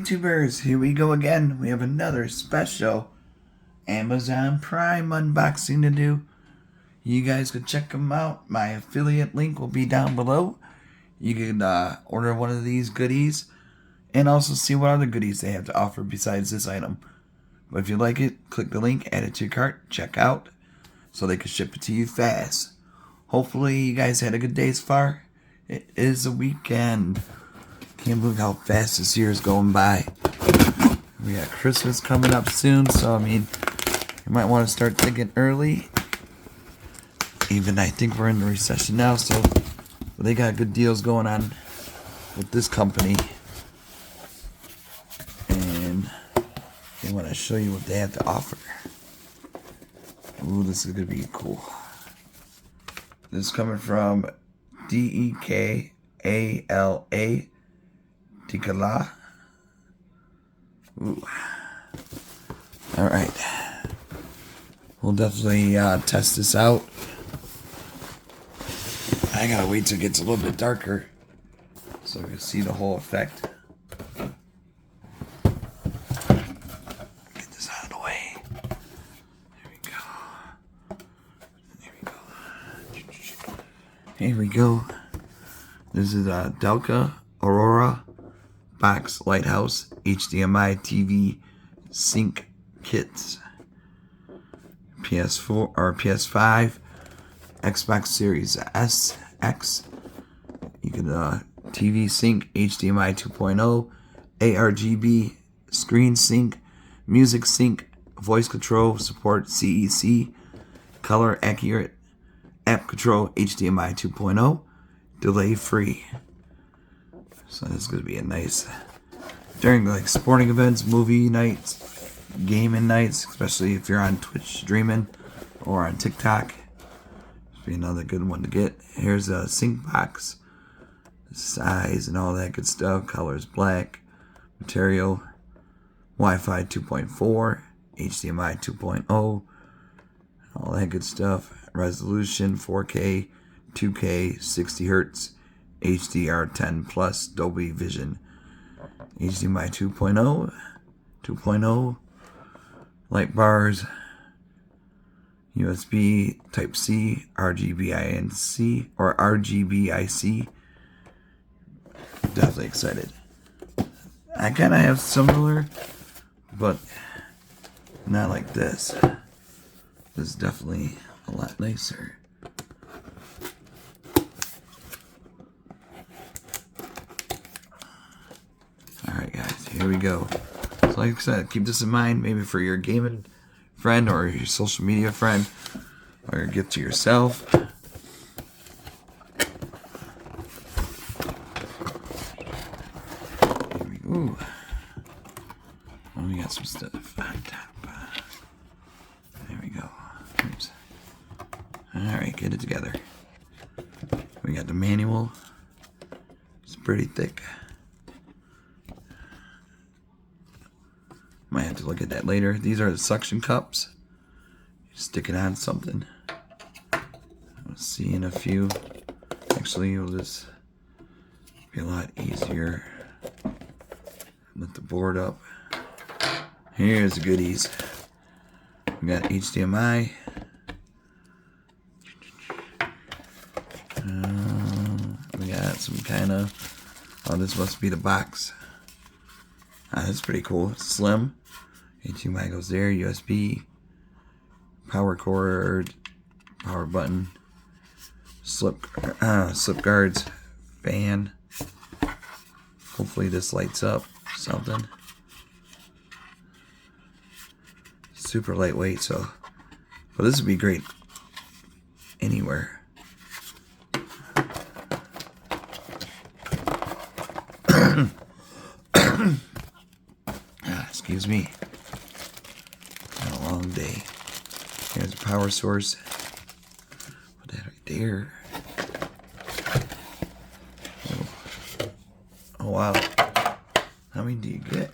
YouTubers, here we go again. We have another special Amazon Prime unboxing to do. You guys can check them out. My affiliate link will be down below. You can order one of these goodies and also see what other goodies they have to offer besides this item. But if you like it, click the link, add it to your cart, check out, so they can ship it to you fast. Hopefully you guys had a good day so far. It is a weekend. Can't believe how fast this year is going by. We got Christmas coming up soon, so I mean, you might want to start thinking early. Even I think we're in the recession now, so they got good deals going on with this company. And they want to show you what they have to offer. Ooh, this is going to be cool. This is coming from Dekala. Dekala. Ooh. Alright. We'll definitely test this out. I gotta wait till it gets a little bit darker so I can see the whole effect. Get this out of the way. There we go. There we go. Here we go. This is a AuraBox Lighthouse HDMI TV Sync Kits. PS4 or PS5, Xbox Series S, X. You can TV Sync, HDMI 2.0, ARGB Screen Sync, Music Sync, Voice Control, support CEC, Color Accurate, App Control, HDMI 2.0, delay free. So this is going to be a nice, during like sporting events, movie nights, gaming nights, especially if you're on Twitch streaming or on TikTok. This will be another good one to get. Here's a sync box, size and all that good stuff. Colors black, material, Wi-Fi 2.4, HDMI 2.0, all that good stuff. Resolution 4K, 2K, 60 Hz, HDR10 Plus, Dolby Vision, HDMI 2.0, light bars, USB Type-C, RGBIC, or RGBIC. Definitely excited. I kind of have similar, but not like this. This is definitely a lot nicer. Alright guys, here we go. So like I said, keep this in mind, maybe for your gaming friend or your social media friend, or your gift to yourself. Here we go. Oh, we got some stuff on top. There we go. Oops. Alright, get it together. We got the manual. It's pretty thick. Might have to look at that later. These are the suction cups. You stick it on something. I'll see in a few. Actually, it'll just be a lot easier. Lift the board up. Here's the goodies. We got HDMI. We got some kind of... Oh, this must be the box. That's pretty cool. It's slim. HDMI goes there. USB. Power cord. Power button. Slip guards. Fan. Hopefully this lights up. Something. Super lightweight, so... But this would be great anywhere. Excuse me. Been a long day. Here's a power source. Put that right there. Oh wow. How many do you get?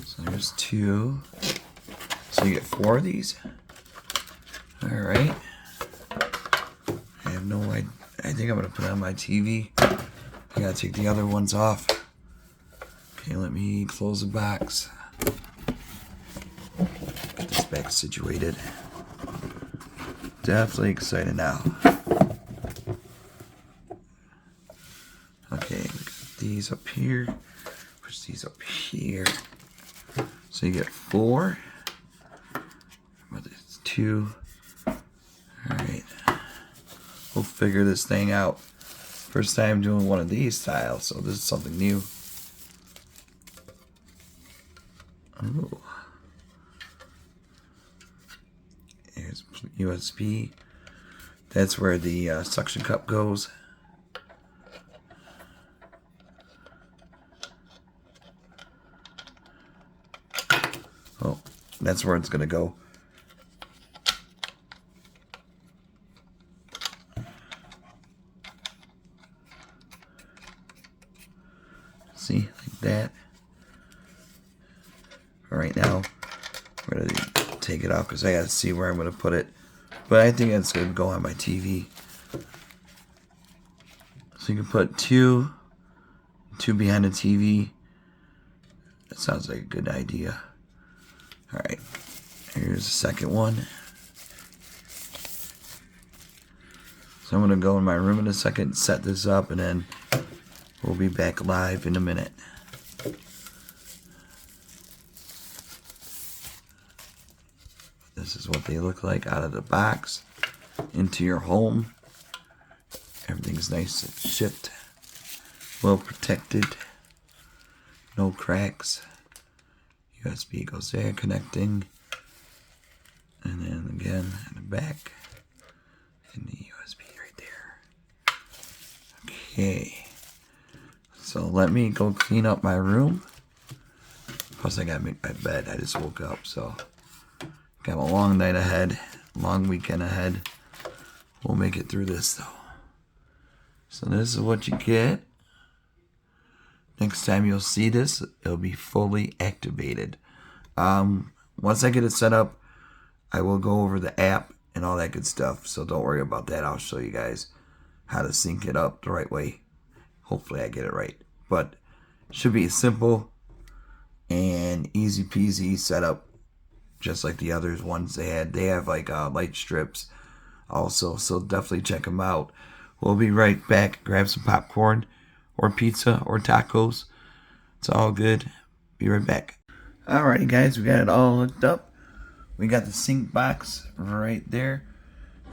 So there's 2. So you get 4 of these. Alright. I have no idea. I think I'm going to put it on my TV. I gotta take the other ones off. Okay, let me close the box. Get this back situated. Definitely excited now. Okay, these up here. Push these up here. So you get 4. But it's 2. Alright. We'll figure this thing out. First time doing one of these styles, so this is something new. Oh. Here's USB. That's where the suction cup goes. Oh, that's where it's gonna go. See, like that. All right, now I'm gonna take it off because I gotta see where I'm gonna put it. But I think it's gonna go on my TV. So you can put two behind the TV. That sounds like a good idea. All right, here's the second one. So I'm gonna go in my room in a second, set this up, and then we'll be back live in a minute. This is what they look like out of the box into your home. Everything's nice and shipped, well protected, no cracks. USB goes there, connecting, and then again in the back, and the USB right there. Okay, so let me go clean up my room. Plus I gotta make my bed. I just woke up, so got a long night ahead, long weekend ahead. We'll make it through this though. So this is what you get. Next time you'll see this, it'll be fully activated. Once I get it set up, I will go over the app and all that good stuff. So don't worry about that. I'll show you guys how to sync it up the right way. Hopefully I get it right. But it should be simple and easy peasy setup, just like the others ones they had. They have like light strips also, so definitely check them out. We'll be right back. Grab some popcorn or pizza or tacos. It's all good. Be right back. Alrighty guys, we got it all hooked up. We got the sync box right there.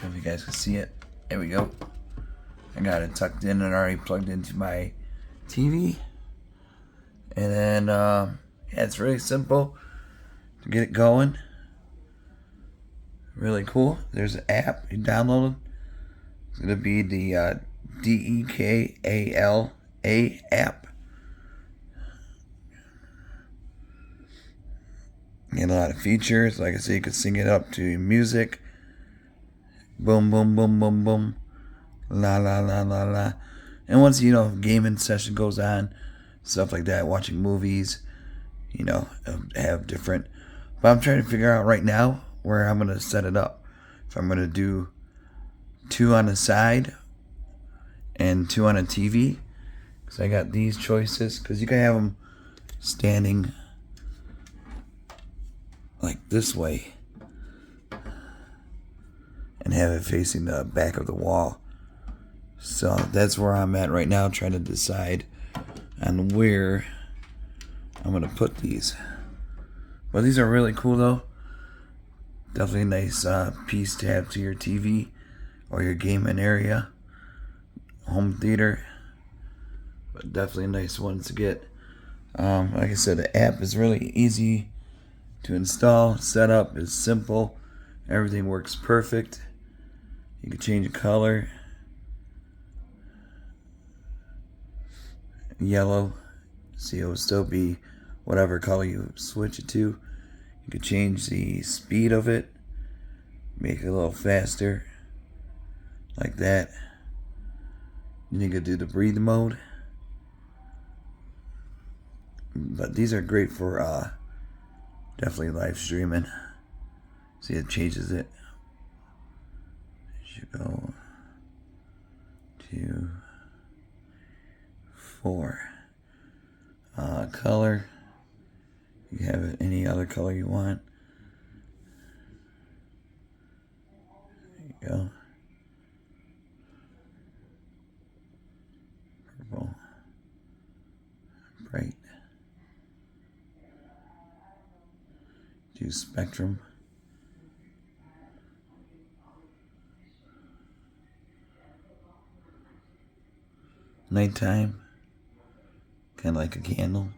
If you guys can see it. There we go. I got it tucked in and already plugged into my TV. And then yeah, it's really simple to get it going. Really cool. There's an app you download. It's gonna be the Dekala app. Get a lot of features. Like I said, you can sync it up to music. Boom, boom, boom, boom, boom. La, la, la, la, la. And once, gaming session goes on, stuff like that, watching movies, have different. But I'm trying to figure out right now where I'm going to set it up. If I'm going to do 2 on the side and 2 on a TV. Because I got these choices. Because you can have them standing like this way and have it facing the back of the wall. So that's where I'm at right now, trying to decide on where I'm going to put these. But these are really cool though. Definitely a nice piece to have to your TV or your gaming area, home theater. But definitely nice ones to get. Like I said, the app is really easy to install. Setup is simple. Everything works perfect. You can change the color. Yellow. See, it will still be whatever color you switch it to. You can change the speed of it. Make it a little faster. Like that. And you can do the breathe mode. But these are great for definitely live streaming. See, it changes it. Should go 2, 4. Color. You have it any other color you want. There you go. Purple. Bright. Do spectrum. Nighttime. Kind of like a candle.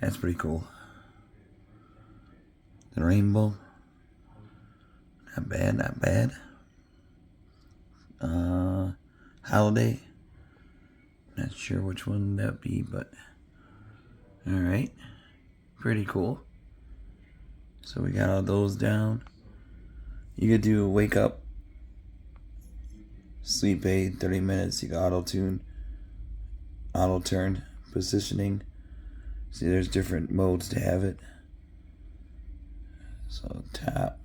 That's pretty cool. The rainbow. Not bad, not bad. Holiday. Not sure which one that be, but alright. Pretty cool. So we got all those down. You could do wake up, sleep aid, 30 minutes. You got auto tune, auto turn, positioning. See, there's different modes to have it. So top,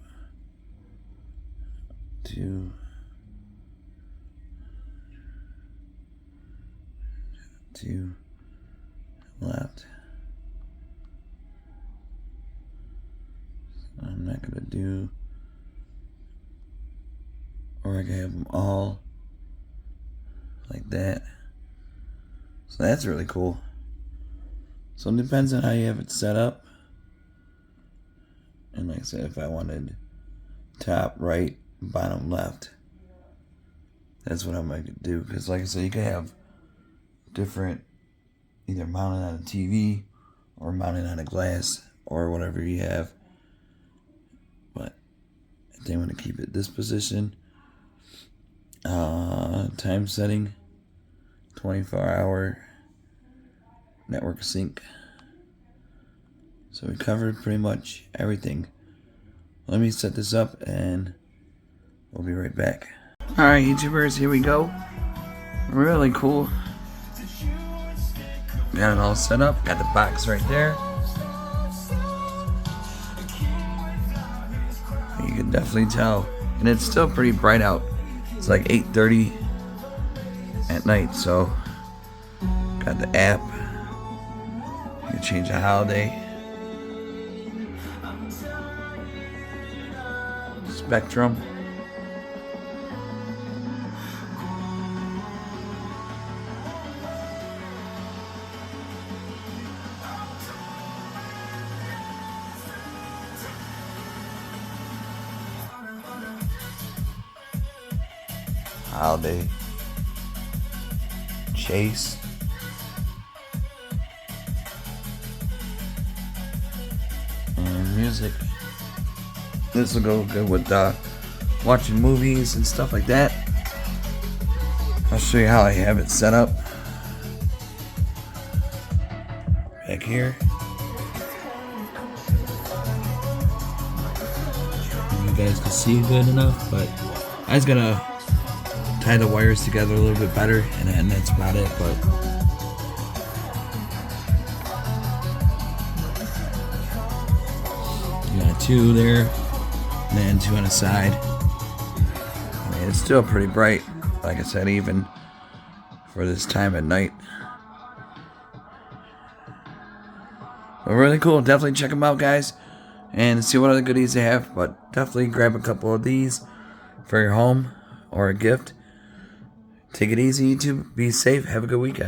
2, 2, left. So I'm not gonna do, or I can have them all like that. So that's really cool. So it depends on how you have it set up. And like I said, if I wanted top, right, bottom, left, that's what I might do. Because like I said, you can have different, either mounted on a TV or mounted on a glass or whatever you have. But I think I'm going to keep it this position. Time setting, 24-hour network sync. So we covered pretty much everything. Let me set this up and we'll be right back. Alright, YouTubers, here we go. Really cool. Got it all set up. Got the box right there. You can definitely tell. And it's still pretty bright out. It's like 8:30 at night, so got the app. You can change the holiday. Spectrum. Holiday. Chase. And music. This will go good with watching movies and stuff like that. I'll show you how I have it set up. Back here. You guys can see good enough, but I was gonna tie the wires together a little bit better, and that's about it. But you got 2 there, and then 2 on the side. I mean, it's still pretty bright, like I said, even for this time at night. But really cool. Definitely check them out, guys, and see what other goodies they have. But definitely grab a couple of these for your home or a gift. Take it easy, YouTube. Be safe. Have a good weekend.